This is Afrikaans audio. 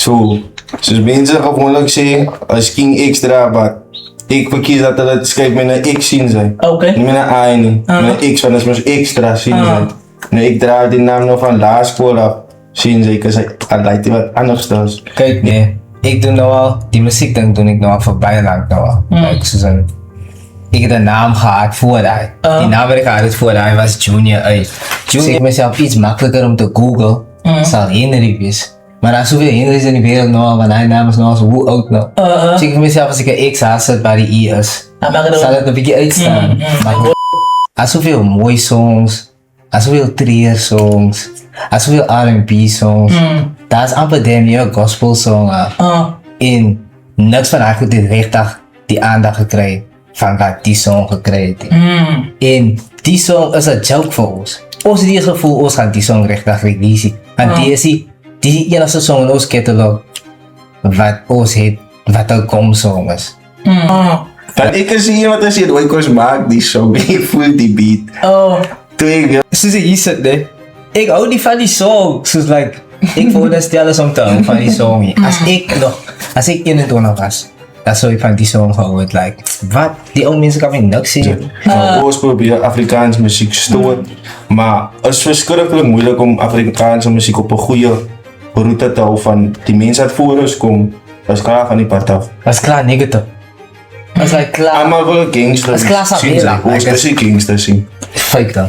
So, soos mense gewoonlik sê, as King X dra wat, ek verkies dat hulle skryf met 'n X sien sy. Okay. Nie met 'n I nie, met 'n X, want dit is mos extra sien sy. Nou ek dra die naam nog van laerskool af, sien sy, cause hy lyk wat anders is. Kijk, nee. Ik doe nou al, die muziek dan doe ik nou al voor bijna lang nou al. Like, soos een, ik heb een naam gehad voor hij. Die naam wat ik gehad voor hij was Junior A. Junior is mezelf iets makkelijker om te googlen. Zal Henry wees. Maar er is zoveel Henry's in de wereld nou al, want hij naam is nou al zo hoe oud nou. Dus ik mezelf als ik een X had zet waar die I is, zal het een beetje uitstaan. Maar er is zoveel mooie songs, er is zoveel trailer songs, er is zoveel R&B songs. Daar is amper damn gospel song. En niks van haar goed heeft rechtig die aandacht gekregen van wat die song gekregen heeft. En die song is een joke voor ons. Ons die gevoel, ons gaan die song rechtig release. Want die is die enige song in ons catalog wat ons heeft, wat een kom song is. Want ek is hier wat as jy Roykos maak die song, ek voel die beat. Toe ek Soos ek hier sit, nee. Ik hou niet van die song. Soos like, ik veronderstel is om te houden van die song. Als ik 21 was, dan zou ik van die song gehouden. Like, wat? Die oude mensen kan me niks zien. ons probeer Afrikaans muziek stoot, maar het is verschrikkelijk moeilijk om Afrikaanse muziek op een goede route te houden van die mensen uit voor ons kom, was klaar van die pad af. Was klaar negatief. Was like klaar. Allemaal wil gangsters Dat is klaar, zien, Sabela. ons is die gangsters zien. Fake dan.